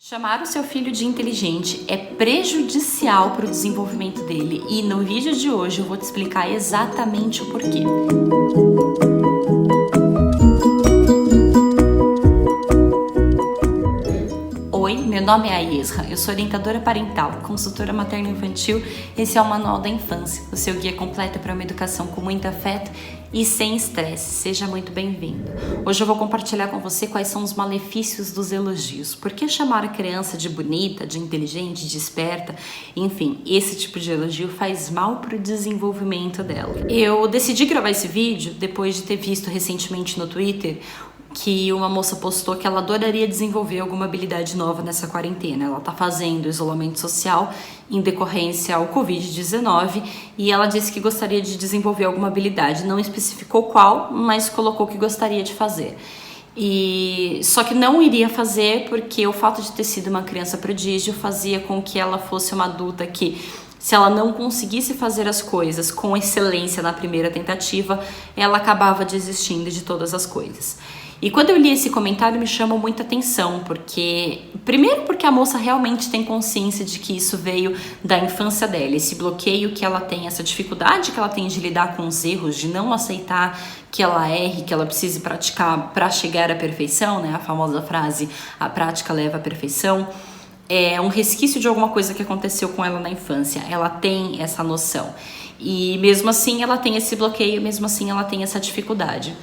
Chamar o seu filho de inteligente é prejudicial para o desenvolvimento dele e no vídeo de hoje eu vou te explicar exatamente o porquê. Oi, meu nome é Aisra, eu sou orientadora parental, consultora materno-infantil. Esse é o Manual da Infância, o seu guia completo para uma educação com muito afeto e sem estresse. Seja muito bem-vindo. Hoje eu vou compartilhar com você quais são os malefícios dos elogios. Por que chamar a criança de bonita, de inteligente, de esperta? Enfim, esse tipo de elogio faz mal para o desenvolvimento dela. Eu decidi gravar esse vídeo depois de ter visto recentemente no Twitter que uma moça postou que ela adoraria desenvolver alguma habilidade nova nessa quarentena. Ela tá fazendo isolamento social em decorrência ao Covid-19 e ela disse que gostaria de desenvolver alguma habilidade. Não especificou qual, mas colocou que gostaria de fazer. Só que não iria fazer porque o fato de ter sido uma criança prodígio fazia com que ela fosse uma adulta que, se ela não conseguisse fazer as coisas com excelência na primeira tentativa, ela acabava desistindo de todas as coisas. E quando eu li esse comentário me chamou muita atenção, primeiro porque a moça realmente tem consciência de que isso veio da infância dela, esse bloqueio que ela tem, essa dificuldade que ela tem de lidar com os erros, de não aceitar que ela erre, que ela precise praticar para chegar à perfeição, né? A famosa frase, a prática leva à perfeição. É um resquício de alguma coisa que aconteceu com ela na infância, ela tem essa noção. E mesmo assim ela tem esse bloqueio, mesmo assim ela tem essa dificuldade.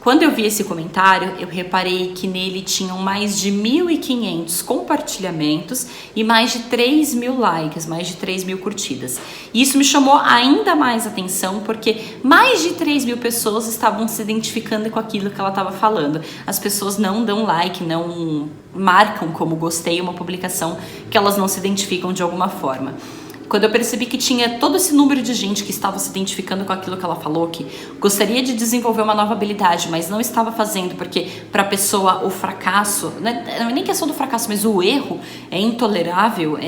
Quando eu vi esse comentário, eu reparei que nele tinham mais de 1.500 compartilhamentos e mais de 3.000 likes, mais de 3.000 curtidas. E isso me chamou ainda mais atenção, porque mais de 3.000 pessoas estavam se identificando com aquilo que ela estava falando. As pessoas não dão like, não marcam como gostei uma publicação que elas não se identificam de alguma forma. Quando eu percebi que tinha todo esse número de gente que estava se identificando com aquilo que ela falou, que gostaria de desenvolver uma nova habilidade, mas não estava fazendo porque para a pessoa o fracasso, não é nem questão do fracasso, mas o erro é intolerável,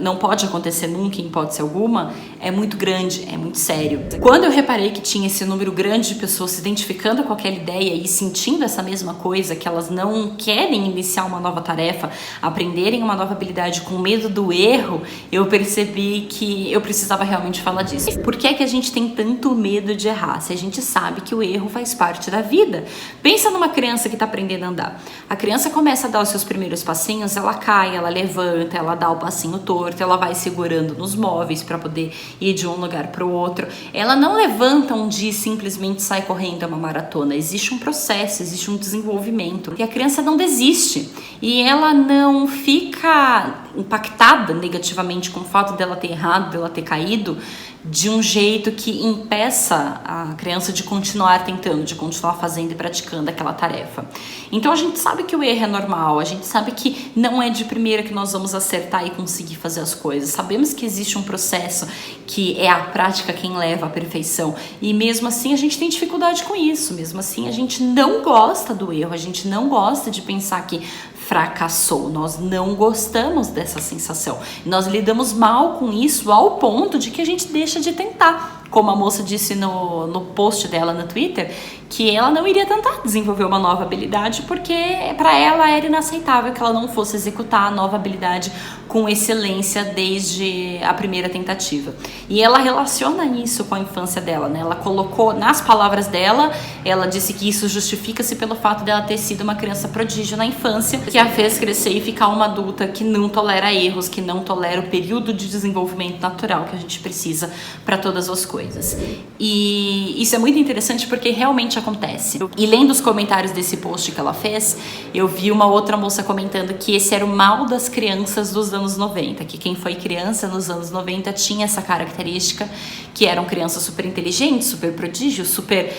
não pode acontecer nunca, em hipótese alguma, é muito grande, é muito sério. Quando eu reparei que tinha esse número grande de pessoas se identificando com aquela ideia e sentindo essa mesma coisa, que elas não querem iniciar uma nova tarefa, aprenderem uma nova habilidade com medo do erro, eu percebi que eu precisava realmente falar disso. Por que é que a gente tem tanto medo de errar, se a gente sabe que o erro faz parte da vida? Pensa numa criança que está aprendendo a andar. A criança começa a dar os seus primeiros passinhos, ela cai, ela levanta, ela dá o passinho torto, ela vai segurando nos móveis para poder ir de um lugar para o outro. Ela não levanta um dia e simplesmente sai correndo uma maratona. Existe um processo, existe um desenvolvimento. E a criança não desiste. E ela não fica impactada negativamente com o fato dela ter errado, dela ter caído, de um jeito que impeça a criança de continuar tentando, de continuar fazendo e praticando aquela tarefa. Então a gente sabe que o erro é normal, a gente sabe que não é de primeira que nós vamos acertar e conseguir fazer as coisas. Sabemos que existe um processo que é a prática quem leva à perfeição e mesmo assim a gente tem dificuldade com isso, mesmo assim a gente não gosta do erro, a gente não gosta de pensar que fracassou, nós não gostamos dessa sensação, nós lidamos mal com isso ao ponto de que a gente deixa de tentar. Como a moça disse no post dela no Twitter, que ela não iria tentar desenvolver uma nova habilidade porque para ela era inaceitável que ela não fosse executar a nova habilidade com excelência desde a primeira tentativa. E ela relaciona isso com a infância dela, né? Ela colocou, nas palavras dela, ela disse que isso justifica-se pelo fato dela ter sido uma criança prodígio na infância, que a fez crescer e ficar uma adulta que não tolera erros, que não tolera o período de desenvolvimento natural que a gente precisa para todas as coisas. E isso é muito interessante porque realmente acontece. E lendo os comentários desse post que ela fez, eu vi uma outra moça comentando que esse era o mal das crianças dos anos 90, que quem foi criança nos anos 90 tinha essa característica, que eram crianças super inteligentes, super prodígios, super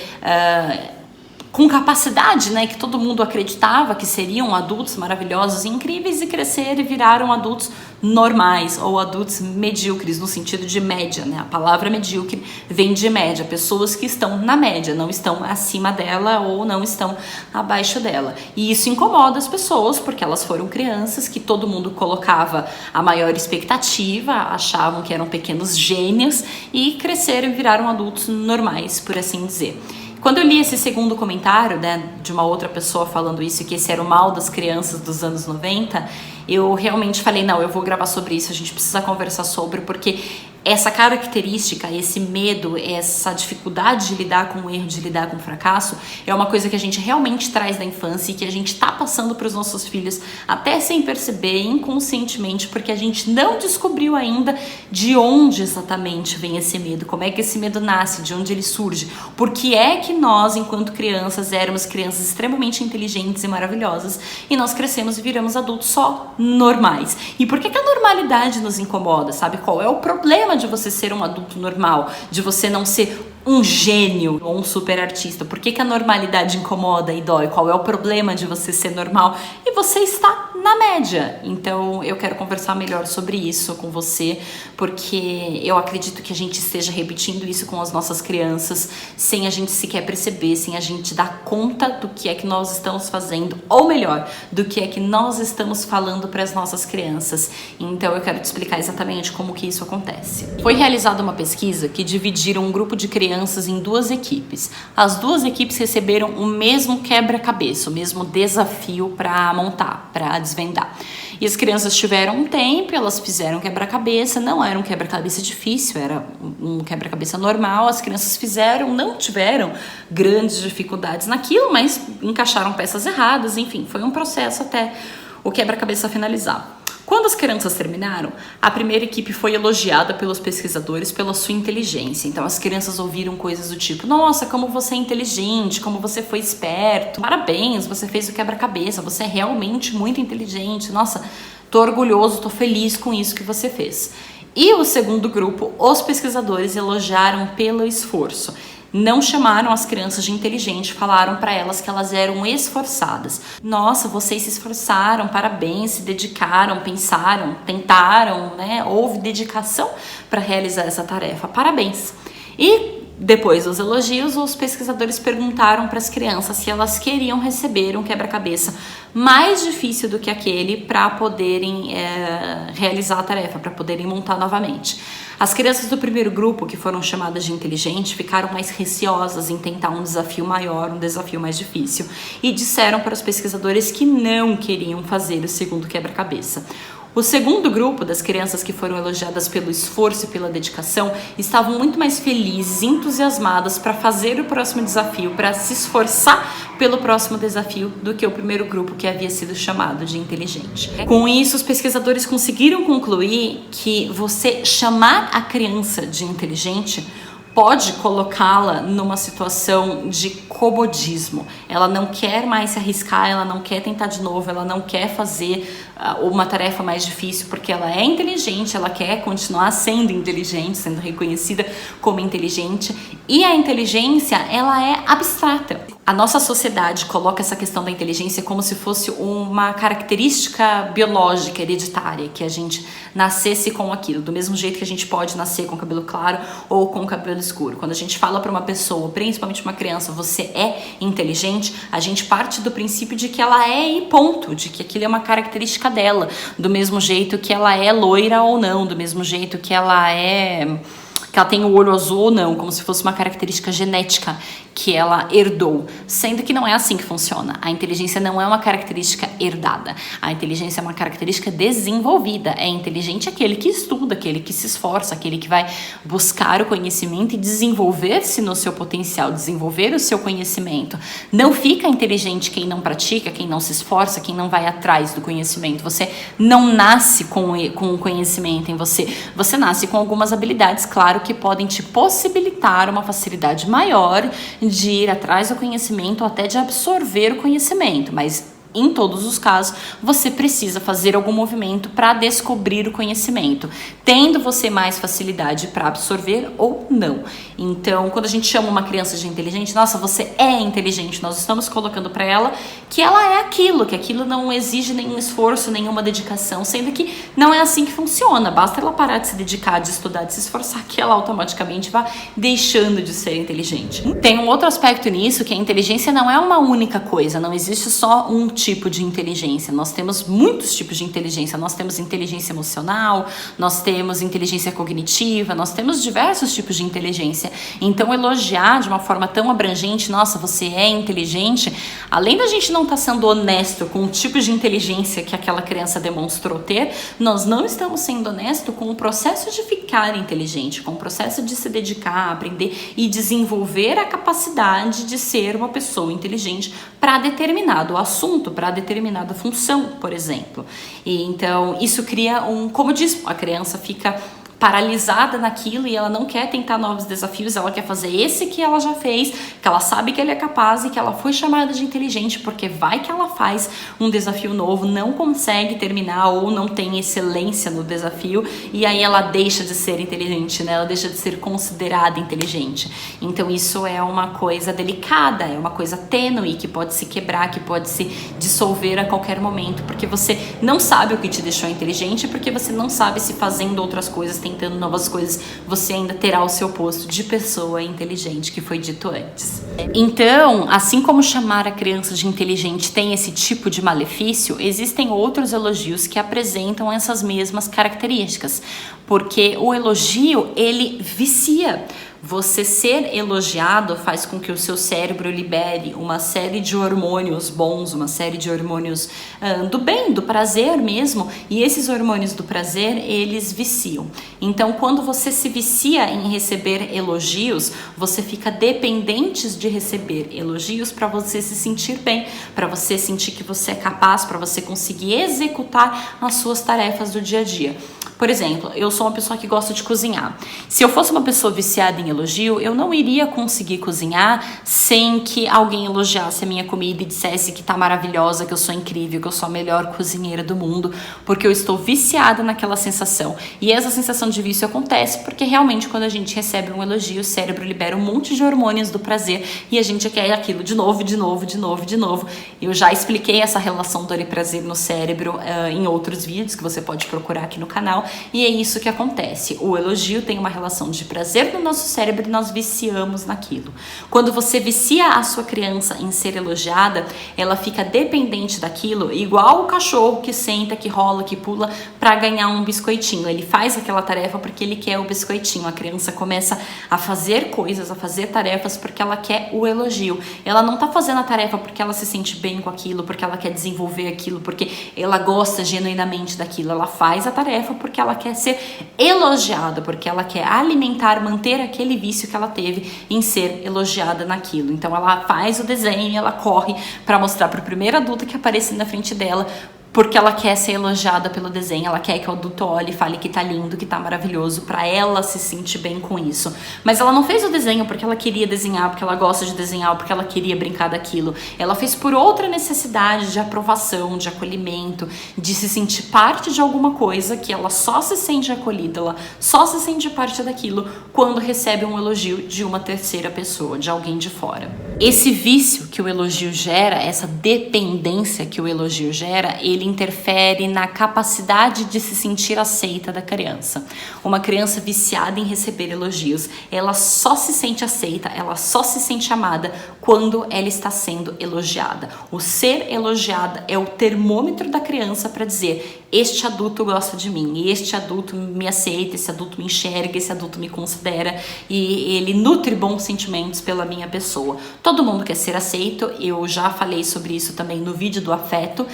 com capacidade, né, que todo mundo acreditava que seriam adultos maravilhosos e incríveis e cresceram e viraram adultos normais ou adultos medíocres no sentido de média, né? A palavra medíocre vem de média, pessoas que estão na média, não estão acima dela ou não estão abaixo dela. E isso incomoda as pessoas porque elas foram crianças que todo mundo colocava a maior expectativa, achavam que eram pequenos gênios e cresceram e viraram adultos normais, por assim dizer. Quando eu li esse segundo comentário, né, de uma outra pessoa falando isso, que esse era o mal das crianças dos anos 90, eu realmente falei, não, eu vou gravar sobre isso, a gente precisa conversar sobre, porque essa característica, esse medo, essa dificuldade de lidar com o erro, de lidar com o fracasso, é uma coisa que a gente realmente traz da infância e que a gente tá passando para os nossos filhos até sem perceber, inconscientemente, porque a gente não descobriu ainda de onde exatamente vem esse medo, como é que esse medo nasce, de onde ele surge, por que é que nós, enquanto crianças, éramos crianças extremamente inteligentes e maravilhosas e nós crescemos e viramos adultos só normais. E por que que a normalidade nos incomoda, sabe? Qual é o problema de você ser um adulto normal, de você não ser um gênio ou um super artista? Por que que a normalidade incomoda e dói? Qual é o problema de você ser normal e você está na média? Então eu quero conversar melhor sobre isso com você, porque eu acredito que a gente esteja repetindo isso com as nossas crianças sem a gente sequer perceber, sem a gente dar conta do que é que nós estamos fazendo, ou melhor, do que é que nós estamos falando para as nossas crianças. Então eu quero te explicar exatamente como que isso acontece. Foi realizada uma pesquisa que dividiram um grupo de crianças em duas equipes. As duas equipes receberam o mesmo quebra-cabeça, o mesmo desafio para montar, para desvendar. E as crianças tiveram um tempo, elas fizeram quebra-cabeça, não era um quebra-cabeça difícil, era um quebra-cabeça normal, as crianças fizeram, não tiveram grandes dificuldades naquilo, mas encaixaram peças erradas, enfim, foi um processo até o quebra-cabeça finalizar. Quando as crianças terminaram, a primeira equipe foi elogiada pelos pesquisadores pela sua inteligência. Então as crianças ouviram coisas do tipo: nossa, como você é inteligente, como você foi esperto, parabéns, você fez o quebra-cabeça, você é realmente muito inteligente, nossa, tô orgulhoso, tô feliz com isso que você fez. E o segundo grupo, os pesquisadores elogiaram pelo esforço. Não chamaram as crianças de inteligente, falaram para elas que elas eram esforçadas. Nossa, vocês se esforçaram, parabéns, se dedicaram, pensaram, tentaram, né? Houve dedicação para realizar essa tarefa, parabéns. E depois dos elogios, os pesquisadores perguntaram para as crianças se elas queriam receber um quebra-cabeça mais difícil do que aquele para poderem realizar a tarefa, para poderem montar novamente. As crianças do primeiro grupo, que foram chamadas de inteligente, ficaram mais receosas em tentar um desafio maior, um desafio mais difícil, e disseram para os pesquisadores que não queriam fazer o segundo quebra-cabeça. O segundo grupo, das crianças que foram elogiadas pelo esforço e pela dedicação, estavam muito mais felizes, entusiasmadas para fazer o próximo desafio, para se esforçar pelo próximo desafio, do que o primeiro grupo, que havia sido chamado de inteligente. Com isso, os pesquisadores conseguiram concluir que você chamar a criança de inteligente pode colocá-la numa situação de comodismo. Ela não quer mais se arriscar, ela não quer tentar de novo, ela não quer fazer uma tarefa mais difícil porque ela é inteligente, ela quer continuar sendo inteligente, sendo reconhecida como inteligente. E a inteligência, ela é abstrata. A nossa sociedade coloca essa questão da inteligência como se fosse uma característica biológica, hereditária, que a gente nascesse com aquilo, do mesmo jeito que a gente pode nascer com cabelo claro ou com cabelo escuro. Quando a gente fala para uma pessoa, principalmente uma criança, você é inteligente, a gente parte do princípio de que ela é e ponto, de que aquilo é uma característica dela, do mesmo jeito que ela é loira ou não, do mesmo jeito que ela tem o olho azul ou não, como se fosse uma característica genética que ela herdou, sendo que não é assim que funciona. A inteligência não é uma característica herdada, a inteligência é uma característica desenvolvida. É inteligente aquele que estuda, aquele que se esforça, aquele que vai buscar o conhecimento e desenvolver-se no seu potencial, desenvolver o seu conhecimento. Não fica inteligente quem não pratica, quem não se esforça, quem não vai atrás do conhecimento. Você não nasce com o conhecimento em você, você nasce com algumas habilidades, claro, que podem te possibilitar uma facilidade maior de ir atrás do conhecimento ou até de absorver o conhecimento, mas em todos os casos, você precisa fazer algum movimento para descobrir o conhecimento, tendo você mais facilidade para absorver ou não. Então, quando a gente chama uma criança de inteligente, nossa, você é inteligente, nós estamos colocando para ela que ela é aquilo, que aquilo não exige nenhum esforço, nenhuma dedicação, sendo que não é assim que funciona. Basta ela parar de se dedicar, de estudar, de se esforçar, que ela automaticamente vai deixando de ser inteligente. Tem um outro aspecto nisso, que a inteligência não é uma única coisa, não existe só um tipo de inteligência. Nós temos muitos tipos de inteligência. Nós temos inteligência emocional, nós temos inteligência cognitiva, nós temos diversos tipos de inteligência. Então, elogiar de uma forma tão abrangente, nossa, você é inteligente, além da gente não estar sendo honesto com o tipo de inteligência que aquela criança demonstrou ter, nós não estamos sendo honestos com o processo de ficar inteligente, com o processo de se dedicar, aprender e desenvolver a capacidade de ser uma pessoa inteligente para determinado assunto, para determinada função, por exemplo. E então, isso cria comodismo. A criança fica paralisada naquilo e ela não quer tentar novos desafios, ela quer fazer esse que ela já fez, que ela sabe que ele é capaz e que ela foi chamada de inteligente, porque vai que ela faz um desafio novo, não consegue terminar ou não tem excelência no desafio e aí ela deixa de ser inteligente, né? Ela deixa de ser considerada inteligente. Então isso é uma coisa delicada, é uma coisa tênue que pode se quebrar, que pode se dissolver a qualquer momento, porque você não sabe o que te deixou inteligente, porque você não sabe se fazendo outras coisas, tentando novas coisas, você ainda terá o seu posto de pessoa inteligente que foi dito antes. Então, assim como chamar a criança de inteligente tem esse tipo de malefício, existem outros elogios que apresentam essas mesmas características, porque o elogio, ele vicia. Você ser elogiado faz com que o seu cérebro libere uma série de hormônios bons, uma série de hormônios do bem, do prazer mesmo, e esses hormônios do prazer, eles viciam. Então, quando você se vicia em receber elogios, você fica dependente de receber elogios para você se sentir bem, para você sentir que você é capaz, para você conseguir executar as suas tarefas do dia a dia. Por exemplo, eu sou uma pessoa que gosta de cozinhar. Se eu fosse uma pessoa viciada em elogio, eu não iria conseguir cozinhar sem que alguém elogiasse a minha comida e dissesse que tá maravilhosa, que eu sou incrível, que eu sou a melhor cozinheira do mundo, porque eu estou viciada naquela sensação. E essa sensação de vício acontece porque realmente quando a gente recebe um elogio, o cérebro libera um monte de hormônios do prazer e a gente quer aquilo de novo, de novo, de novo, de novo. Eu já expliquei essa relação dor e prazer no cérebro em outros vídeos que você pode procurar aqui no canal. E é isso que acontece. O elogio tem uma relação de prazer no nosso cérebro e nós viciamos naquilo. Quando você vicia a sua criança em ser elogiada, ela fica dependente daquilo, igual o cachorro que senta, que rola, que pula para ganhar um biscoitinho. Ele faz aquela tarefa porque ele quer o biscoitinho. A criança começa a fazer coisas, a fazer tarefas porque ela quer o elogio. Ela não tá fazendo a tarefa porque ela se sente bem com aquilo, porque ela quer desenvolver aquilo, porque ela gosta genuinamente daquilo. Ela faz a tarefa porque ela quer ser elogiada, porque ela quer alimentar, manter aquele vício que ela teve em ser elogiada naquilo. Então ela faz o desenho e ela corre para mostrar para o primeiro adulto que aparece na frente dela, porque ela quer ser elogiada pelo desenho, ela quer que o adulto olhe e fale que tá lindo, que tá maravilhoso, pra ela se sentir bem com isso. Mas ela não fez o desenho porque ela queria desenhar, porque ela gosta de desenhar, porque ela queria brincar daquilo. Ela fez por outra necessidade de aprovação, de acolhimento, de se sentir parte de alguma coisa, que ela só se sente acolhida, ela só se sente parte daquilo quando recebe um elogio de uma terceira pessoa, de alguém de fora. Esse vício que o elogio gera, essa dependência que o elogio gera, ele interfere na capacidade de se sentir aceita da criança. Uma criança viciada em receber elogios, ela só se sente aceita, ela só se sente amada quando ela está sendo elogiada. O ser elogiada é o termômetro da criança para dizer: este adulto gosta de mim, este adulto me aceita, esse adulto me enxerga, esse adulto me considera e ele nutre bons sentimentos pela minha pessoa. Todo mundo quer ser aceito, eu já falei sobre isso também no vídeo do afeto,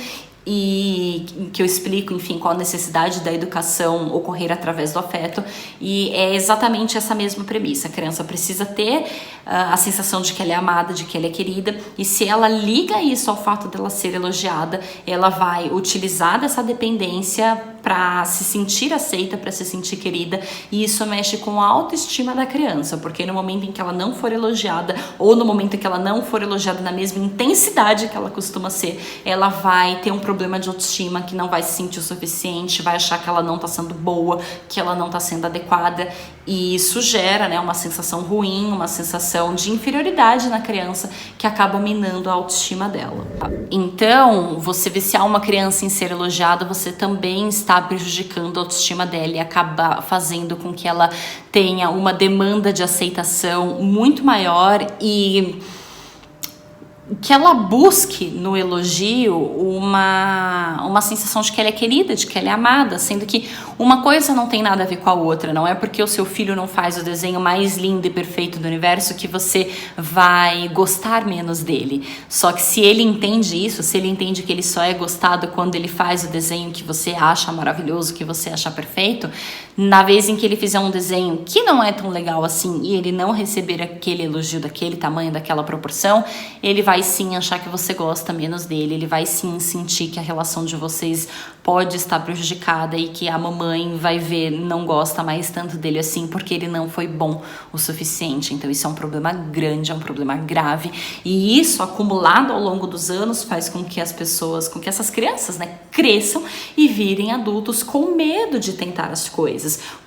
e que eu explico, enfim, qual a necessidade da educação ocorrer através do afeto, e é exatamente essa mesma premissa. A criança precisa ter a sensação de que ela é amada, de que ela é querida, e se ela liga isso ao fato dela ser elogiada, ela vai utilizar dessa dependência para se sentir aceita, para se sentir querida, e isso mexe com a autoestima da criança, porque no momento em que ela não for elogiada, ou no momento em que ela não for elogiada na mesma intensidade que ela costuma ser, ela vai ter um problema de autoestima, que não vai se sentir o suficiente, vai achar que ela não está sendo boa, que ela não está sendo adequada, e isso gera, né, uma sensação ruim, uma sensação de inferioridade na criança, que acaba minando a autoestima dela. Então, você viciar uma criança em ser elogiada, você também está prejudicando a autoestima dela e acaba fazendo com que ela tenha uma demanda de aceitação muito maior e que ela busque no elogio uma sensação de que ela é querida, de que ela é amada, sendo que uma coisa não tem nada a ver com a outra. Não é porque o seu filho não faz o desenho mais lindo e perfeito do universo que você vai gostar menos dele. Só que se ele entende isso, se ele entende que ele só é gostado quando ele faz o desenho que você acha maravilhoso, que você acha perfeito, na vez em que ele fizer um desenho que não é tão legal assim e ele não receber aquele elogio daquele tamanho, daquela proporção, ele vai sim achar que você gosta menos dele, ele vai sim sentir que a relação de vocês pode estar prejudicada e que a mamãe vai ver, não gosta mais tanto dele assim porque ele não foi bom o suficiente. Então isso é um problema grande, é um problema grave, e isso acumulado ao longo dos anos faz com que as pessoas, com que essas crianças, né, cresçam e virem adultos com medo de tentar as coisas.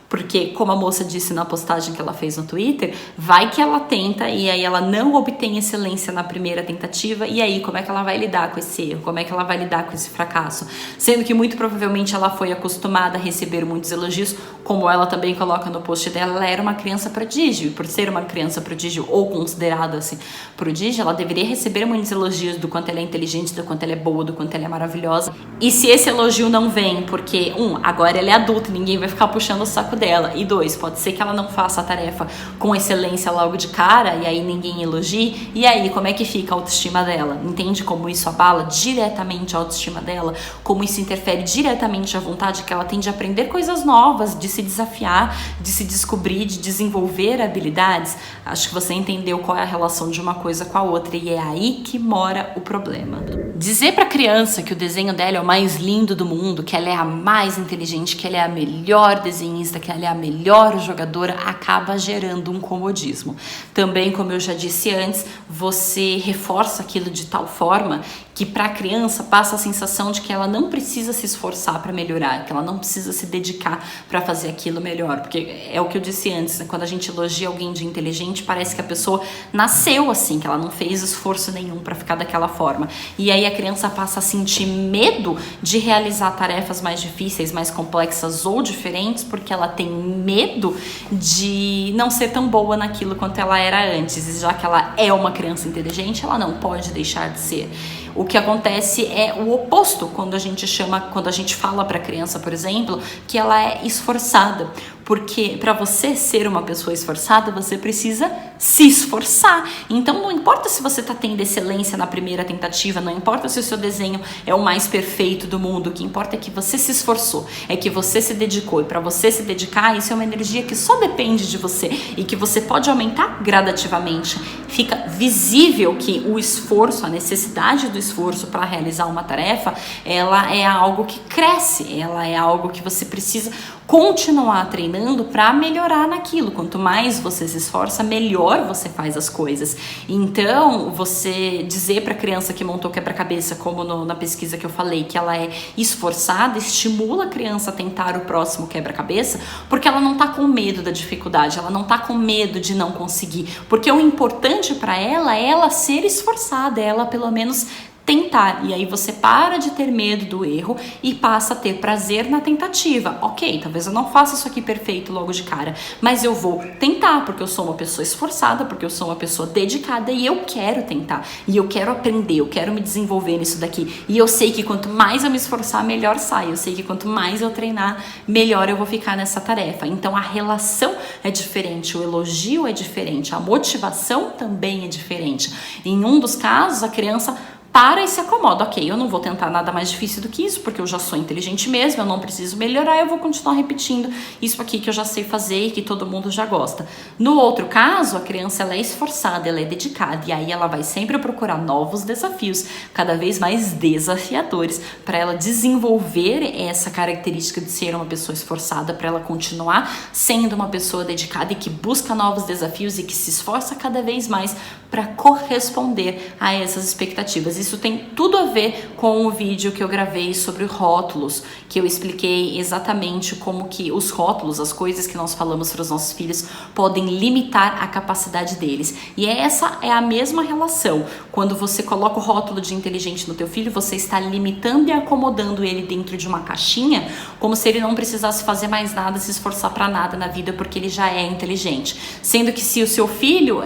Porque, como a moça disse na postagem que ela fez no Twitter, vai que ela tenta e aí ela não obtém excelência na primeira tentativa, e aí como é que ela vai lidar com esse erro? Como é que ela vai lidar com esse fracasso? Sendo que muito provavelmente ela foi acostumada a receber muitos elogios, como ela também coloca no post dela, ela era uma criança prodígio, e por ser uma criança prodígio ou considerada assim prodígio, ela deveria receber muitos elogios do quanto ela é inteligente, do quanto ela é boa, do quanto ela é maravilhosa. E se esse elogio não vem porque, agora ela é adulta, ninguém vai ficar puxando o saco dela, e 2, pode ser que ela não faça a tarefa com excelência logo de cara e aí ninguém elogie, e aí como é que fica a autoestima dela? Entende como isso abala diretamente a autoestima dela? Como isso interfere diretamente a vontade que ela tem de aprender coisas novas, de se desafiar, de se descobrir, de desenvolver habilidades? Acho que você entendeu qual é a relação de uma coisa com a outra, e é aí que mora o problema. Dizer pra criança que o desenho dela é o mais lindo do mundo, que ela é a mais inteligente, que ela é a melhor desenhista, que ela é a melhor jogadora, acaba gerando um comodismo. Também, como eu já disse antes, você reforça aquilo de tal forma que para a criança passa a sensação de que ela não precisa se esforçar para melhorar, que ela não precisa se dedicar para fazer aquilo melhor, porque é o que eu disse antes, né? Quando a gente elogia alguém de inteligente, parece que a pessoa nasceu assim, que ela não fez esforço nenhum para ficar daquela forma, e aí a criança passa a sentir medo de realizar tarefas mais difíceis, mais complexas ou diferentes, porque ela tem medo de não ser tão boa naquilo quanto ela era antes, e já que ela é uma criança inteligente, ela não pode deixar de ser. O que acontece é o oposto quando a gente fala para a criança, por exemplo, que ela é esforçada. Porque para você ser uma pessoa esforçada, você precisa se esforçar. Então não importa se você está tendo excelência na primeira tentativa, não importa se o seu desenho é o mais perfeito do mundo, o que importa é que você se esforçou, é que você se dedicou. E para você se dedicar, isso é uma energia que só depende de você e que você pode aumentar gradativamente. Fica visível que o esforço, a necessidade do esforço para realizar uma tarefa, ela é algo que cresce, ela é algo que você precisa continuar treinando para melhorar naquilo. Quanto mais você se esforça, melhor você faz as coisas. Então, você dizer para a criança que montou quebra-cabeça, como na pesquisa que eu falei, que ela é esforçada, estimula a criança a tentar o próximo quebra-cabeça, porque ela não está com medo da dificuldade, ela não está com medo de não conseguir, porque o importante para ela é ela ser esforçada, é ela pelo menos tentar, e aí você para de ter medo do erro e passa a ter prazer na tentativa. Ok, talvez eu não faça isso aqui perfeito logo de cara, mas eu vou tentar, porque eu sou uma pessoa esforçada, porque eu sou uma pessoa dedicada e eu quero tentar, e eu quero aprender, eu quero me desenvolver nisso daqui, e eu sei que quanto mais eu me esforçar, melhor sai, eu sei que quanto mais eu treinar, melhor eu vou ficar nessa tarefa. Então a relação é diferente, o elogio é diferente, a motivação também é diferente. Em um dos casos, a criança para e se acomoda. Ok, eu não vou tentar nada mais difícil do que isso, porque eu já sou inteligente mesmo, eu não preciso melhorar, eu vou continuar repetindo isso aqui que eu já sei fazer e que todo mundo já gosta. No outro caso, a criança ela é esforçada, ela é dedicada, e aí ela vai sempre procurar novos desafios, cada vez mais desafiadores, para ela desenvolver essa característica de ser uma pessoa esforçada, para ela continuar sendo uma pessoa dedicada e que busca novos desafios e que se esforça cada vez mais para corresponder a essas expectativas. Isso tem tudo a ver com o vídeo que eu gravei sobre rótulos, que eu expliquei exatamente como que os rótulos, as coisas que nós falamos para os nossos filhos, podem limitar a capacidade deles. E essa é a mesma relação. Quando você coloca o rótulo de inteligente no teu filho, você está limitando e acomodando ele dentro de uma caixinha, como se ele não precisasse fazer mais nada, se esforçar para nada na vida, porque ele já é inteligente. Sendo que se o seu filho,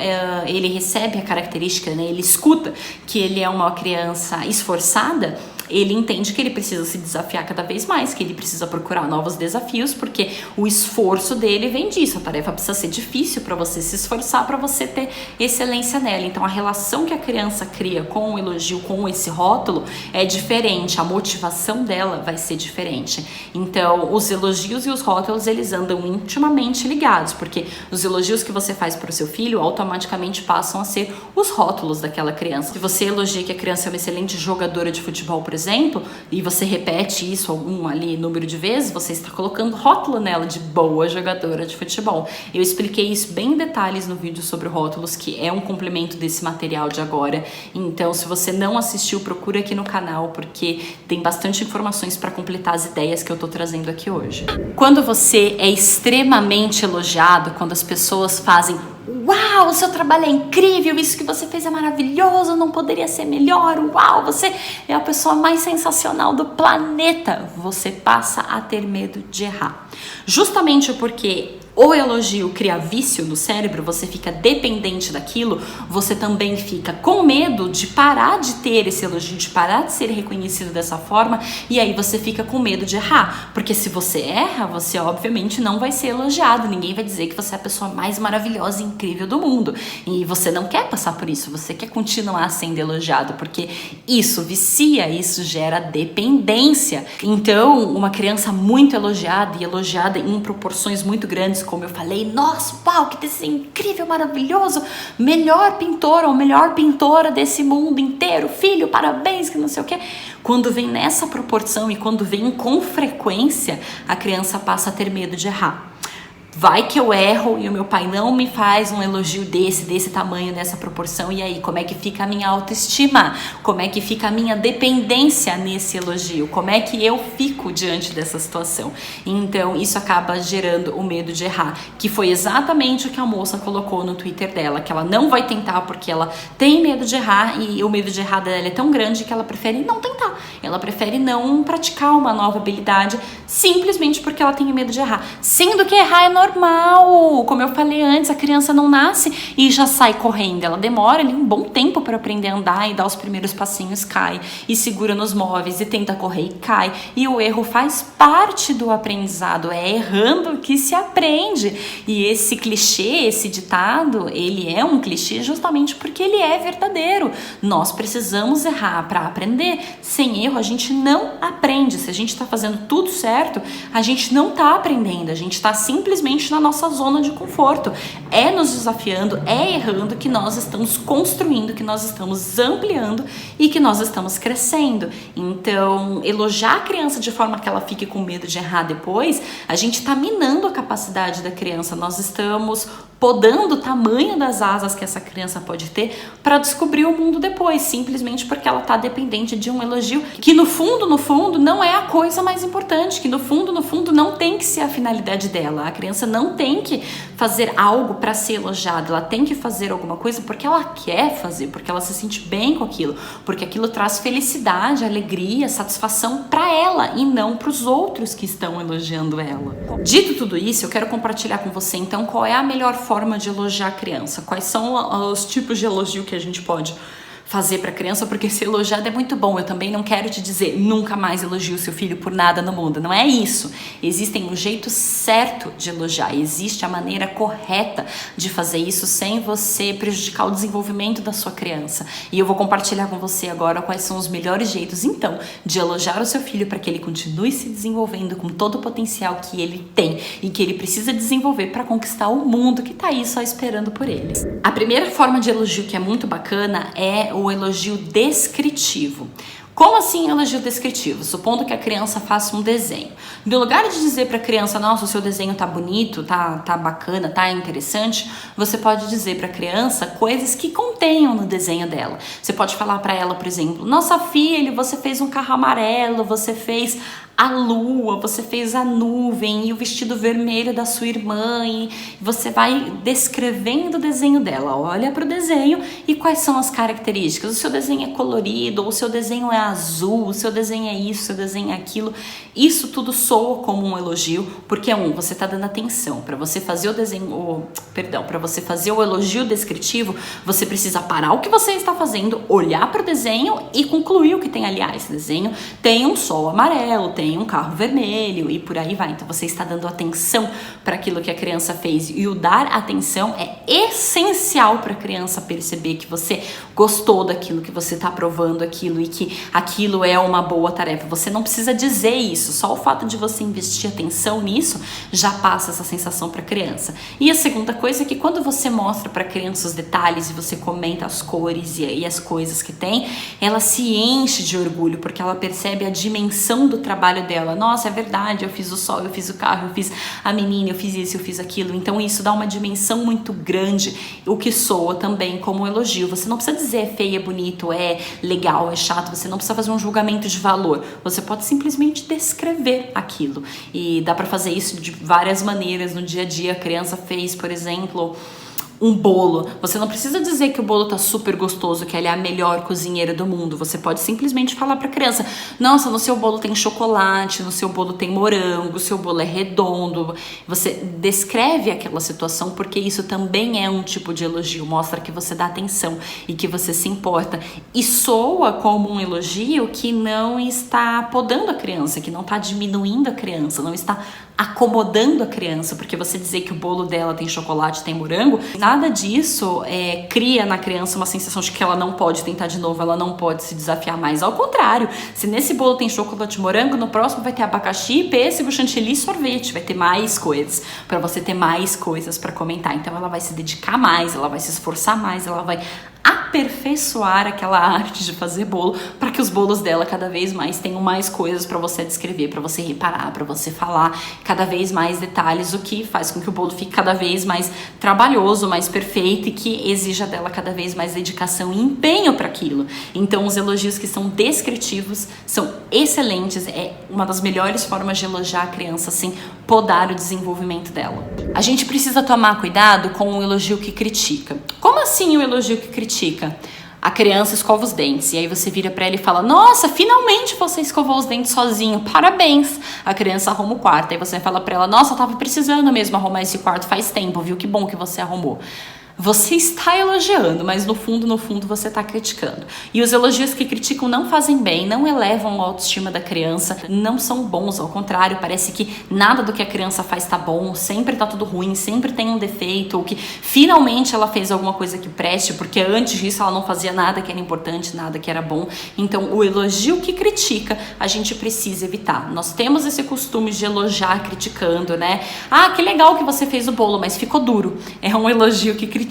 ele recebe a característica, né, ele escuta que ele é uma criança esforçada, ele entende que ele precisa se desafiar cada vez mais, que ele precisa procurar novos desafios, porque o esforço dele vem disso. A tarefa precisa ser difícil para você se esforçar, para você ter excelência nela. Então a relação que a criança cria com o elogio, com esse rótulo, é diferente, a motivação dela vai ser diferente. Então os elogios e os rótulos, eles andam intimamente ligados, porque os elogios que você faz para o seu filho automaticamente passam a ser os rótulos daquela criança. Se você elogia que a criança é uma excelente jogadora de futebol, por exemplo, e você repete isso algum ali número de vezes, você está colocando rótulo nela de boa jogadora de futebol. Eu expliquei isso bem em detalhes no vídeo sobre rótulos, que é um complemento desse material de agora. Então, se você não assistiu, procura aqui no canal, porque tem bastante informações para completar as ideias que eu tô trazendo aqui hoje. Quando você é extremamente elogiado, quando as pessoas fazem: uau, o seu trabalho é incrível, isso que você fez é maravilhoso, não poderia ser melhor, uau, você é a pessoa mais sensacional do planeta, você passa a ter medo de errar. Justamente porque o elogio cria vício no cérebro, você fica dependente daquilo, você também fica com medo de parar de ter esse elogio, de parar de ser reconhecido dessa forma, e aí você fica com medo de errar, porque se você erra, você obviamente não vai ser elogiado, ninguém vai dizer que você é a pessoa mais maravilhosa e incrível do mundo, e você não quer passar por isso, você quer continuar sendo elogiado, porque isso vicia, isso gera dependência. Então, uma criança muito elogiada e elogiada em proporções muito grandes, como eu falei, nossa, uau, que desenho incrível, maravilhoso, melhor pintora ou melhor pintora desse mundo inteiro, filho, parabéns, que não sei o quê. Quando vem nessa proporção e quando vem com frequência, a criança passa a ter medo de errar. Vai que eu erro e o meu pai não me faz um elogio desse tamanho, dessa proporção, e aí como é que fica a minha autoestima? Como é que fica a minha dependência nesse elogio? Como é que eu fico diante dessa situação? Então isso acaba gerando o medo de errar, que foi exatamente o que a moça colocou no Twitter dela, que ela não vai tentar porque ela tem medo de errar, e o medo de errar dela é tão grande que ela prefere não tentar, ela prefere não praticar uma nova habilidade simplesmente porque ela tem medo de errar, sendo que errar é normal. Como eu falei antes, a criança não nasce e já sai correndo, ela demora ali um bom tempo para aprender a andar e dar os primeiros passinhos, cai e segura nos móveis e tenta correr e cai, e o erro faz parte do aprendizado, é errando que se aprende. E esse clichê, esse ditado, ele é um clichê justamente porque ele é verdadeiro. Nós precisamos errar para aprender. Sem erro a gente não aprende. Se a gente está fazendo tudo certo, a gente não está aprendendo, a gente está simplesmente na nossa zona de conforto. É nos desafiando, é errando que nós estamos construindo, que nós estamos ampliando e que nós estamos crescendo. Então, elogiar a criança de forma que ela fique com medo de errar depois, a gente está minando a capacidade da criança, nós estamos podando o tamanho das asas que essa criança pode ter para descobrir o mundo depois, simplesmente porque ela está dependente de um elogio que no fundo, não é a coisa mais importante, que no fundo, não tem que ser a finalidade dela. A criança não tem que fazer algo para ser elogiada, ela tem que fazer alguma coisa porque ela quer fazer, porque ela se sente bem com aquilo, porque aquilo traz felicidade, alegria, satisfação para ela e não para os outros que estão elogiando ela. Dito tudo isso, eu quero compartilhar com você então qual é a melhor forma de elogiar a criança, quais são os tipos de elogio que a gente pode fazer para criança, porque ser elogiado é muito bom. Eu também não quero te dizer nunca mais elogie o seu filho por nada no mundo, não é isso. Existem um jeito certo de elogiar, existe a maneira correta de fazer isso sem você prejudicar o desenvolvimento da sua criança. E eu vou compartilhar com você agora quais são os melhores jeitos, então, de elogiar o seu filho para que ele continue se desenvolvendo com todo o potencial que ele tem e que ele precisa desenvolver para conquistar o mundo que tá aí só esperando por ele. A primeira forma de elogio que é muito bacana é o elogio descritivo. Como assim elogio descritivo? Supondo que a criança faça um desenho. No lugar de dizer para a criança, nossa, o seu desenho tá bonito, tá bacana, tá interessante, você pode dizer para a criança coisas que contenham no desenho dela. Você pode falar para ela, por exemplo, nossa filha, você fez um carro amarelo, você fez a lua, você fez a nuvem e o vestido vermelho da sua irmã, e você vai descrevendo o desenho dela. Olha para o desenho e quais são as características. O seu desenho é colorido, ou o seu desenho é azul, o seu desenho é isso, o seu desenho é aquilo. Isso tudo soa como um elogio, porque você tá dando atenção. Para você fazer o desenho, para você fazer o elogio descritivo, você precisa parar o que você está fazendo, olhar para o desenho e concluir o que tem ali. Esse desenho tem um sol amarelo, tem um carro vermelho e por aí vai. Então você está dando atenção para aquilo que a criança fez, e o dar atenção é essencial para a criança perceber que você gostou daquilo, que você está aprovando aquilo e que aquilo é uma boa tarefa. Você não precisa dizer isso, só o fato de você investir atenção nisso já passa essa sensação para a criança. E a segunda coisa é que quando você mostra para a criança os detalhes e você comenta as cores e as coisas que tem, ela se enche de orgulho, porque ela percebe a dimensão do trabalho dela. Nossa, é verdade, eu fiz o sol, eu fiz o carro, eu fiz a menina, eu fiz isso, eu fiz aquilo. Então isso dá uma dimensão muito grande, o que soa também como um elogio. Você não precisa dizer é feio, é bonito, é legal, é chato, você não precisa fazer um julgamento de valor. Você pode simplesmente descrever aquilo. E dá para fazer isso de várias maneiras no dia a dia. A criança fez, por exemplo, um bolo. Você não precisa dizer que o bolo tá super gostoso, que ela é a melhor cozinheira do mundo. Você pode simplesmente falar pra criança: nossa, no seu bolo tem chocolate, no seu bolo tem morango, o seu bolo é redondo. Você descreve aquela situação, porque isso também é um tipo de elogio. Mostra que você dá atenção e que você se importa. E soa como um elogio que não está podando a criança, que não está diminuindo a criança, não está acomodando a criança, porque você dizer que o bolo dela tem chocolate, tem morango, nada disso cria na criança uma sensação de que ela não pode tentar de novo, ela não pode se desafiar mais. Ao contrário, se nesse bolo tem chocolate, morango, no próximo vai ter abacaxi, pêssego, chantilly e sorvete, vai ter mais coisas, para você ter mais coisas para comentar. Então ela vai se dedicar mais, ela vai se esforçar mais, ela vai aperfeiçoar aquela arte de fazer bolo, para que os bolos dela cada vez mais tenham mais coisas para você descrever, para você reparar, para você falar cada vez mais detalhes, o que faz com que o bolo fique cada vez mais trabalhoso, mais perfeito, e que exija dela cada vez mais dedicação e empenho para aquilo. Então os elogios que são descritivos são excelentes, é uma das melhores formas de elogiar a criança sem podar o desenvolvimento dela. A gente precisa tomar cuidado com o elogio que critica. Como assim o elogio que critica? A criança escova os dentes, e aí você vira pra ela e fala: nossa, finalmente você escovou os dentes sozinho, parabéns. A criança arruma o quarto, aí você fala pra ela: nossa, eu tava precisando mesmo arrumar esse quarto faz tempo, viu? Que bom que você arrumou. Você está elogiando, mas no fundo você está criticando. E os elogios que criticam não fazem bem, não elevam a autoestima da criança, não são bons, ao contrário, parece que nada do que a criança faz está bom, sempre está tudo ruim, sempre tem um defeito, ou que finalmente ela fez alguma coisa que preste, porque antes disso ela não fazia nada que era importante, nada que era bom. Então o elogio que critica, a gente precisa evitar. Nós temos esse costume de elogiar criticando, né? Ah, que legal que você fez o bolo, mas ficou duro. É um elogio que critica.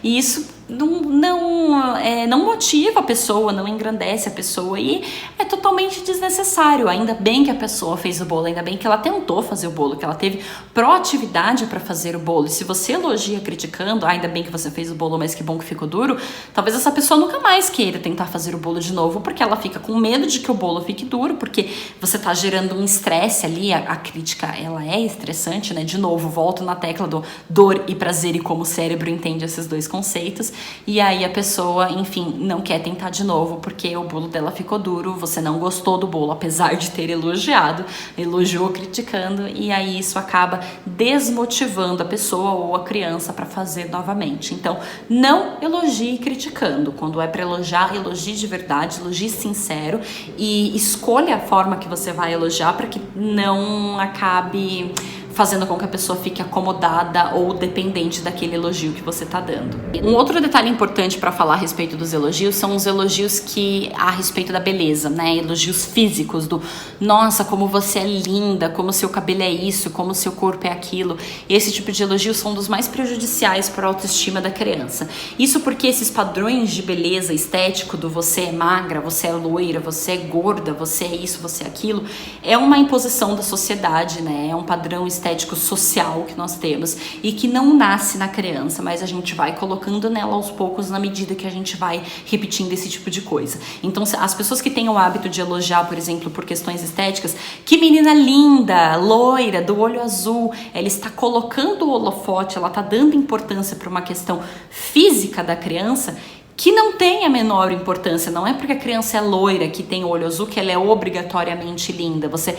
E isso não motiva a pessoa, não engrandece a pessoa, e é totalmente desnecessário. Ainda bem que a pessoa fez o bolo, ainda bem que ela tentou fazer o bolo, que ela teve proatividade para fazer o bolo. E se você elogia criticando: ainda bem que você fez o bolo, mas que bom que ficou duro, talvez essa pessoa nunca mais queira tentar fazer o bolo de novo, porque ela fica com medo de que o bolo fique duro, porque você tá gerando um estresse ali. A crítica, ela é estressante, né? De novo, volto na tecla do dor e prazer e como o cérebro entende esses dois conceitos. E aí a pessoa, enfim, não quer tentar de novo porque o bolo dela ficou duro, você não gostou do bolo, apesar de ter elogiou criticando, e aí isso acaba desmotivando a pessoa ou a criança para fazer novamente. Então, não elogie criticando. Quando é para elogiar, elogie de verdade, elogie sincero, e escolha a forma que você vai elogiar para que não acabe fazendo com que a pessoa fique acomodada ou dependente daquele elogio que você tá dando. Um outro detalhe importante para falar a respeito dos elogios são os elogios que a respeito da beleza, né? Elogios físicos, do nossa, como você é linda, como seu cabelo é isso, como seu corpo é aquilo. Esse tipo de elogios são dos mais prejudiciais para a autoestima da criança. Isso porque esses padrões de beleza estético do você é magra, você é loira, você é gorda, você é isso, você é aquilo, é uma imposição da sociedade, né? É um padrão estético social que nós temos e que não nasce na criança, mas a gente vai colocando nela aos poucos na medida que a gente vai repetindo esse tipo de coisa. Então, as pessoas que têm o hábito de elogiar, por exemplo, por questões estéticas, que menina linda, loira, do olho azul, ela está colocando o holofote, ela está dando importância para uma questão física da criança. que não tem a menor importância. Não é porque a criança é loira, que tem olho azul, que ela é obrigatoriamente linda. Você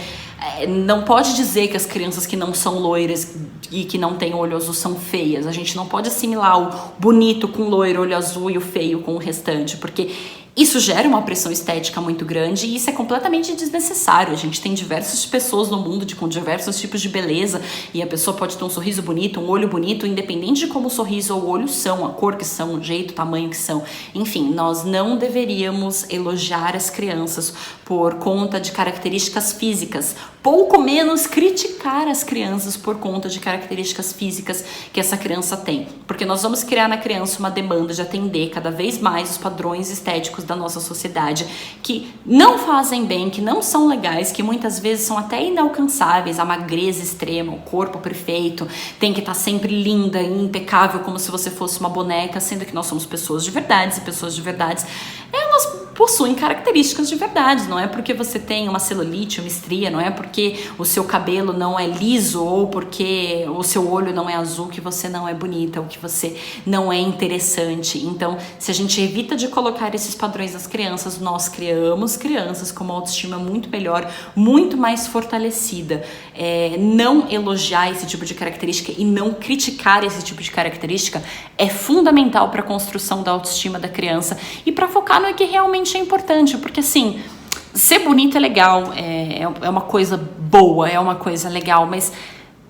não pode dizer que as crianças que não são loiras e que não têm olho azul são feias. A gente não pode assimilar o bonito com loiro, olho azul, e o feio com o restante, porque isso gera uma pressão estética muito grande e isso é completamente desnecessário. A gente tem diversas pessoas no mundo com diversos tipos de beleza e a pessoa pode ter um sorriso bonito, um olho bonito, independente de como o sorriso ou o olho são, a cor que são, o jeito, o tamanho que são. Enfim, nós não deveríamos elogiar as crianças por conta de características físicas, pouco menos criticar as crianças por conta de características físicas que essa criança tem, porque nós vamos criar na criança uma demanda de atender cada vez mais os padrões estéticos da nossa sociedade, que não fazem bem, que não são legais, que muitas vezes são até inalcançáveis. A magreza extrema, o corpo perfeito, tem que estar sempre linda e impecável, como se você fosse uma boneca, sendo que nós somos pessoas de verdade, e pessoas de verdade, elas possuem características de verdade. Não é porque você tem uma celulite, uma estria, não é porque o seu cabelo não é liso ou porque o seu olho não é azul que você não é bonita ou que você não é interessante. Então, se a gente evita de colocar esses padrões nas crianças, nós criamos crianças com uma autoestima muito melhor, muito mais fortalecida. Não elogiar esse tipo de característica e não criticar esse tipo de característica é fundamental para a construção da autoestima da criança e para focar no que realmente é importante, porque assim, ser bonito é legal, é uma coisa boa, é uma coisa legal, mas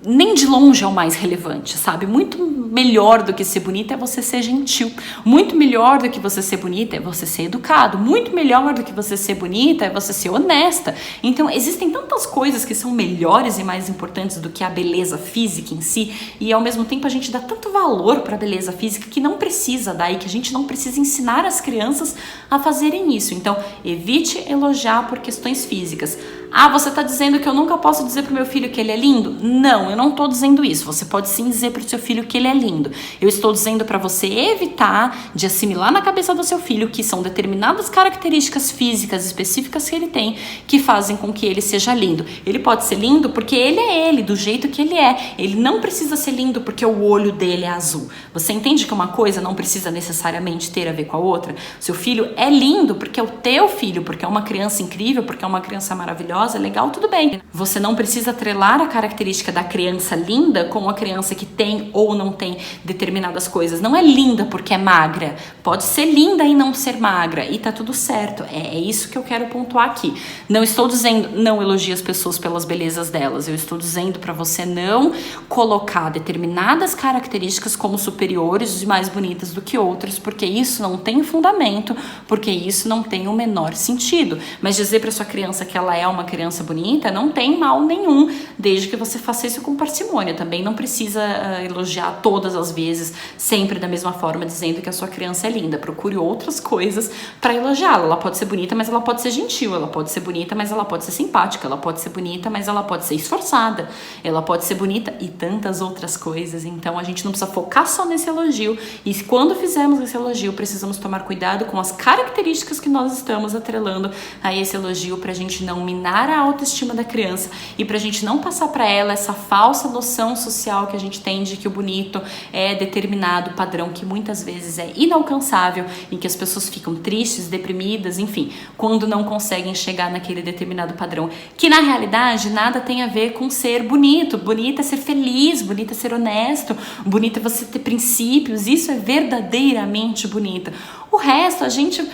nem de longe é o mais relevante, sabe? Muito melhor do que ser bonita é você ser gentil. Muito melhor do que você ser bonita é você ser educado. Muito melhor do que você ser bonita é você ser honesta. Então, existem tantas coisas que são melhores e mais importantes do que a beleza física em si, e ao mesmo tempo a gente dá tanto valor para a beleza física que não precisa dar e que a gente não precisa ensinar as crianças a fazerem isso. Então, evite elogiar por questões físicas. Ah, você está dizendo que eu nunca posso dizer pro meu filho que ele é lindo? Não, eu não estou dizendo isso. Você pode sim dizer pro seu filho que ele é lindo. Eu estou dizendo para você evitar de assimilar na cabeça do seu filho que são determinadas características físicas específicas que ele tem que fazem com que ele seja lindo. Ele pode ser lindo porque ele é ele, do jeito que ele é. Ele não precisa ser lindo porque o olho dele é azul. Você entende que uma coisa não precisa necessariamente ter a ver com a outra? Seu filho é lindo porque é o teu filho, porque é uma criança incrível, porque é uma criança maravilhosa, legal, tudo bem. Você não precisa atrelar a característica da criança linda com a criança que tem ou não tem determinadas coisas. Não é linda porque é magra. Pode ser linda e não ser magra. E tá tudo certo. É isso que eu quero pontuar aqui. Não estou dizendo não elogie as pessoas pelas belezas delas. Eu estou dizendo para você não colocar determinadas características como superiores e mais bonitas do que outras, porque isso não tem fundamento, porque isso não tem o menor sentido. Mas dizer para sua criança que ela é uma criança bonita não tem mal nenhum, desde que você faça isso com parcimônia. Também não precisa elogiar todas as vezes, sempre da mesma forma, dizendo que a sua criança é linda. Procure outras coisas para elogiá-la. Ela pode ser bonita, mas ela pode ser gentil. Ela pode ser bonita, mas ela pode ser simpática. Ela pode ser bonita, mas ela pode ser esforçada. Ela pode ser bonita e tantas outras coisas. Então a gente não precisa focar só nesse elogio. E quando fizermos esse elogio, precisamos tomar cuidado com as características que nós estamos atrelando a esse elogio, para a gente não minar a autoestima da criança e pra gente não passar pra ela essa falsa noção social que a gente tem de que o bonito é determinado padrão que muitas vezes é inalcançável e que as pessoas ficam tristes, deprimidas, enfim, quando não conseguem chegar naquele determinado padrão, que na realidade nada tem a ver com ser bonito. Bonito é ser feliz, bonito é ser honesto, bonito é você ter princípios, isso é verdadeiramente bonito. O resto a gente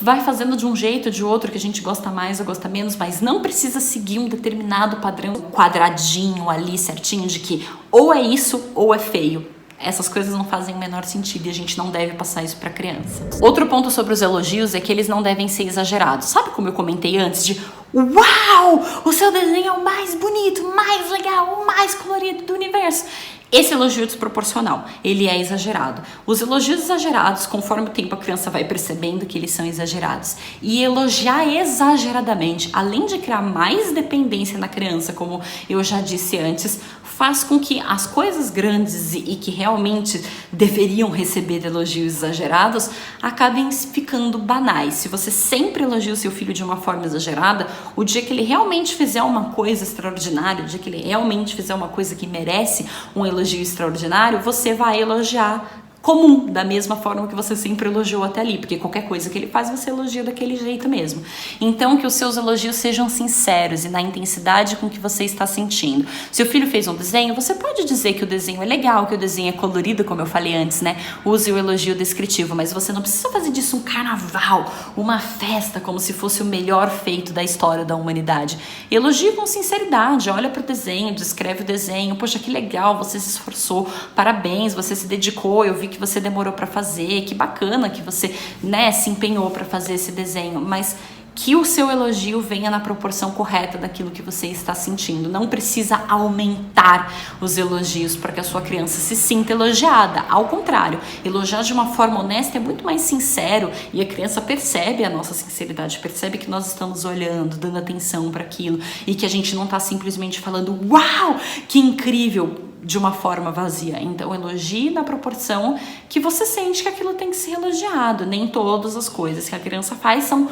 vai fazendo de um jeito ou de outro, que a gente gosta mais ou gosta menos, mas não precisa seguir um determinado padrão quadradinho ali certinho de que ou é isso ou é feio. Essas coisas não fazem o menor sentido e a gente não deve passar isso para criança. Outro ponto sobre os elogios é que eles não devem ser exagerados. Sabe como eu comentei antes de uau, o seu desenho é o mais bonito, mais legal, o mais colorido do universo? Esse elogio é desproporcional, ele é exagerado. Os elogios exagerados, conforme o tempo a criança vai percebendo que eles são exagerados. E elogiar exageradamente, além de criar mais dependência na criança, como eu já disse antes, faz com que as coisas grandes e que realmente deveriam receber elogios exagerados acabem ficando banais. Se você sempre elogia o seu filho de uma forma exagerada, o dia que ele realmente fizer uma coisa extraordinária, o dia que ele realmente fizer uma coisa que merece um elogio extraordinário, você vai elogiar comum, da mesma forma que você sempre elogiou até ali, porque qualquer coisa que ele faz, você elogia daquele jeito mesmo. Então, que os seus elogios sejam sinceros e na intensidade com que você está sentindo. Se o filho fez um desenho, você pode dizer que o desenho é legal, que o desenho é colorido, como eu falei antes, né? Use o elogio descritivo, mas você não precisa fazer disso um carnaval, uma festa, como se fosse o melhor feito da história da humanidade. Elogie com sinceridade, olha para o desenho, descreve o desenho, poxa, que legal, você se esforçou, parabéns, você se dedicou, eu vi que você demorou para fazer, que bacana que você, né, se empenhou para fazer esse desenho, mas que o seu elogio venha na proporção correta daquilo que você está sentindo. Não precisa aumentar os elogios para que a sua criança se sinta elogiada. Ao contrário, elogiar de uma forma honesta é muito mais sincero e a criança percebe a nossa sinceridade, percebe que nós estamos olhando, dando atenção para aquilo e que a gente não está simplesmente falando uau, que incrível, de uma forma vazia. Então, elogie na proporção que você sente que aquilo tem que ser elogiado. Nem todas as coisas que a criança faz são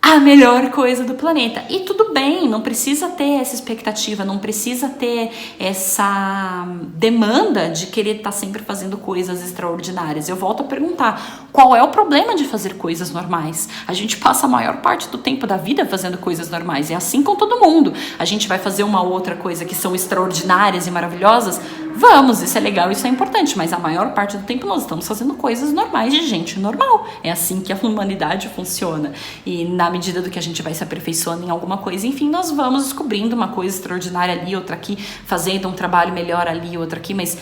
a melhor coisa do planeta. E tudo bem, não precisa ter essa expectativa, não precisa ter essa demanda de querer estar sempre fazendo coisas extraordinárias. Eu volto a perguntar, qual é o problema de fazer coisas normais? A gente passa a maior parte do tempo da vida fazendo coisas normais, é assim com todo mundo. A gente vai fazer uma outra coisa que são extraordinárias e maravilhosas? Vamos, isso é legal, isso é importante, mas a maior parte do tempo nós estamos fazendo coisas normais de gente normal. É assim que a humanidade funciona. E na medida do que a gente vai se aperfeiçoando em alguma coisa, enfim, nós vamos descobrindo uma coisa extraordinária ali, outra aqui, fazendo um trabalho melhor ali, outra aqui, mas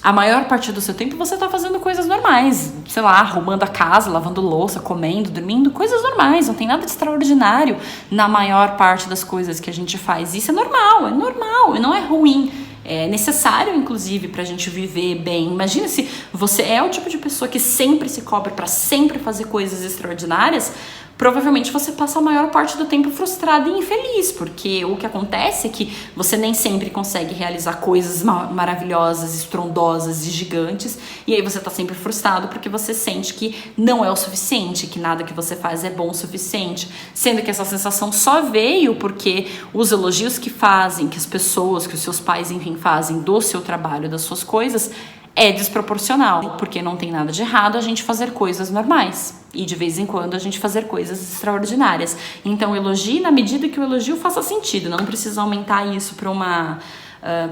a maior parte do seu tempo você tá fazendo coisas normais, sei lá, arrumando a casa, lavando louça, comendo, dormindo, coisas normais, não tem nada de extraordinário na maior parte das coisas que a gente faz. Isso é normal e não é ruim. É necessário, inclusive, pra gente viver bem. Imagina se você é o tipo de pessoa que sempre se cobra pra sempre fazer coisas extraordinárias, provavelmente você passa a maior parte do tempo frustrado e infeliz, porque o que acontece é que você nem sempre consegue realizar coisas maravilhosas, estrondosas e gigantes, e aí você tá sempre frustrado porque você sente que não é o suficiente, que nada que você faz é bom o suficiente, sendo que essa sensação só veio porque os elogios que fazem, que as pessoas, que os seus pais, enfim, fazem do seu trabalho, das suas coisas, é desproporcional, porque não tem nada de errado a gente fazer coisas normais e de vez em quando a gente fazer coisas extraordinárias. Então elogie na medida que o elogio faça sentido, não precisa aumentar isso para uma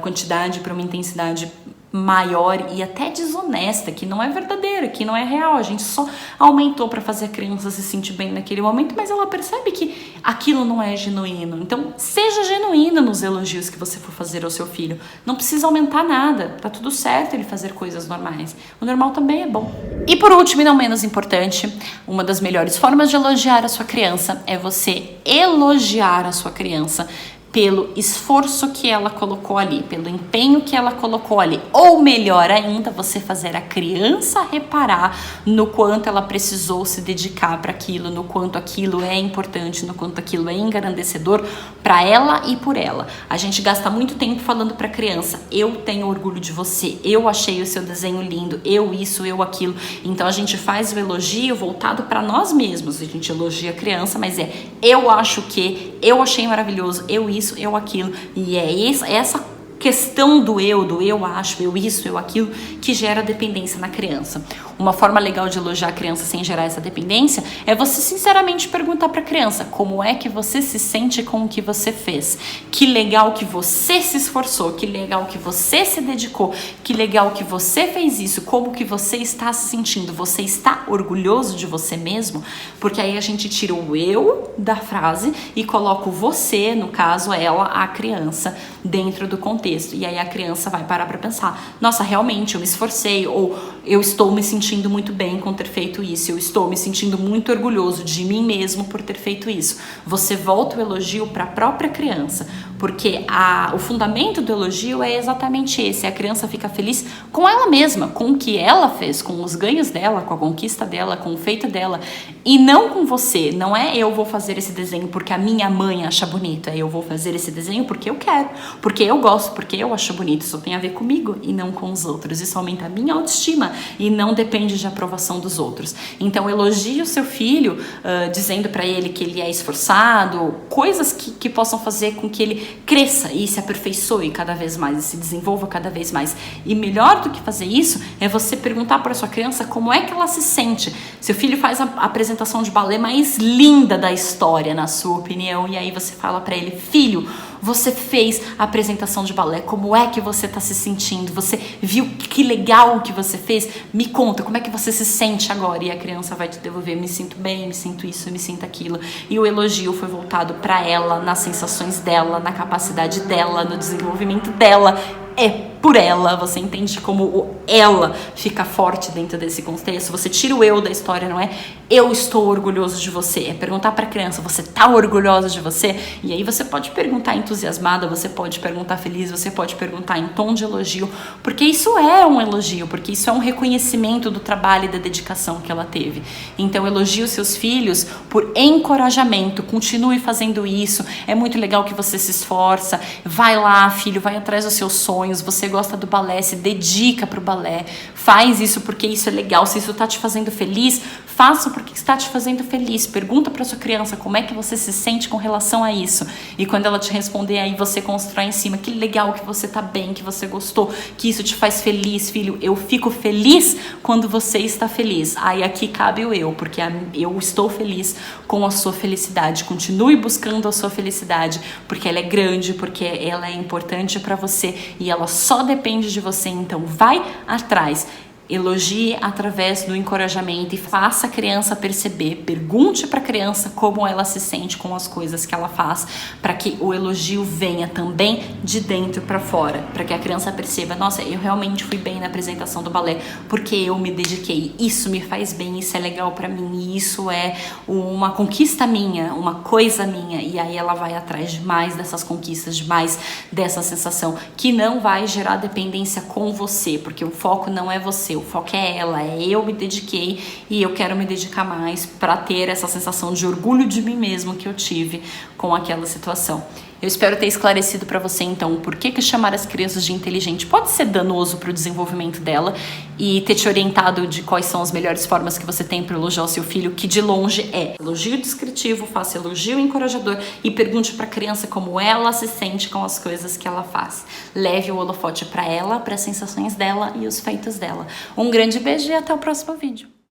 quantidade, para uma intensidade maior e até desonesta, que não é verdadeira, que não é real. A gente só aumentou para fazer a criança se sentir bem naquele momento, mas ela percebe que aquilo não é genuíno. Então, seja genuína nos elogios que você for fazer ao seu filho. Não precisa aumentar nada, tá tudo certo ele fazer coisas normais. O normal também é bom. E por último, e não menos importante, uma das melhores formas de elogiar a sua criança é você elogiar a sua criança pelo esforço que ela colocou ali, pelo empenho que ela colocou ali. Ou melhor ainda, você fazer a criança reparar no quanto ela precisou se dedicar para aquilo, no quanto aquilo é importante, no quanto aquilo é engrandecedor para ela e por ela. A gente gasta muito tempo falando para a criança, eu tenho orgulho de você, eu achei o seu desenho lindo, eu isso, eu aquilo. Então a gente faz o elogio voltado para nós mesmos. A gente elogia a criança, mas eu acho que, eu achei maravilhoso, eu isso, eu aquilo, e é essa questão do eu acho, eu isso, eu aquilo, que gera dependência na criança. Uma forma legal de elogiar a criança sem gerar essa dependência é você sinceramente perguntar para a criança como é que você se sente com o que você fez. Que legal que você se esforçou, que legal que você se dedicou, que legal que você fez isso, como que você está se sentindo, você está orgulhoso de você mesmo? Porque aí a gente tira o eu da frase e coloca o você, no caso ela, a criança, dentro do contexto. E aí a criança vai parar para pensar, nossa, realmente eu me esforcei, ou eu estou me sentindo muito bem com ter feito isso, eu estou me sentindo muito orgulhoso de mim mesmo por ter feito isso. Você volta o elogio para a própria criança, porque o fundamento do elogio é exatamente esse, a criança fica feliz com ela mesma, com o que ela fez, com os ganhos dela, com a conquista dela, com o feito dela, e não com você. Não é eu vou fazer esse desenho porque a minha mãe acha bonito, é eu vou fazer esse desenho porque eu quero, porque eu gosto, porque eu acho bonito. Isso tem a ver comigo e não com os outros. Isso aumenta a minha autoestima e não depende de aprovação dos outros. Então elogie o seu filho, dizendo para ele que ele é esforçado, coisas que possam fazer com que ele cresça e se aperfeiçoe cada vez mais e se desenvolva cada vez mais. E melhor do que fazer isso é você perguntar para sua criança como é que ela se sente. Seu filho faz a apresentação de balé mais linda da história, na sua opinião, e aí você fala para ele: filho, você fez a apresentação de balé, como é que você está se sentindo? Você viu que legal que você fez? Me conta, como é que você se sente agora? E a criança vai te devolver: me sinto bem, me sinto isso, me sinto aquilo. E o elogio foi voltado para ela, nas sensações dela, na capacidade dela, no desenvolvimento dela. É por ela, você entende como o ela fica forte dentro desse contexto. Você tira o eu da história, não é eu estou orgulhoso de você, é perguntar para a criança: você tá orgulhosa de você? E aí você pode perguntar entusiasmada, você pode perguntar feliz, você pode perguntar em tom de elogio, porque isso é um elogio, porque isso é um reconhecimento do trabalho e da dedicação que ela teve. Então elogie os seus filhos por encorajamento, continue fazendo isso, é muito legal que você se esforça, vai lá filho, vai atrás dos seus sonhos, você gosta do balé, se dedica pro balé, faz isso porque isso é legal, se isso tá te fazendo feliz, faça porque está te fazendo feliz. Pergunta para sua criança como é que você se sente com relação a isso, e quando ela te responder, aí você constrói em cima: que legal que você tá bem, que você gostou, que isso te faz feliz, filho, eu fico feliz quando você está feliz. Aí aqui cabe o eu, porque eu estou feliz com a sua felicidade. Continue buscando a sua felicidade, porque ela é grande, porque ela é importante para você e ela só depende de você. Então vai atrás. Elogie através do encorajamento e faça a criança perceber, pergunte para a criança como ela se sente com as coisas que ela faz, para que o elogio venha também de dentro para fora, para que a criança perceba: nossa, eu realmente fui bem na apresentação do balé porque eu me dediquei, isso me faz bem, isso é legal para mim, isso é uma conquista minha, uma coisa minha. E aí ela vai atrás de mais dessas conquistas, de mais dessa sensação, que não vai gerar dependência com você, porque o foco não é você, o foco é ela, é eu me dediquei e eu quero me dedicar mais para ter essa sensação de orgulho de mim mesmo que eu tive com aquela situação. Eu espero ter esclarecido para você, então, por que chamar as crianças de inteligente pode ser danoso para o desenvolvimento dela, e ter te orientado de quais são as melhores formas que você tem para elogiar o seu filho, que de longe é elogio descritivo, faça elogio encorajador e pergunte para a criança como ela se sente com as coisas que ela faz. Leve o holofote para ela, para as sensações dela e os feitos dela. Um grande beijo e até o próximo vídeo.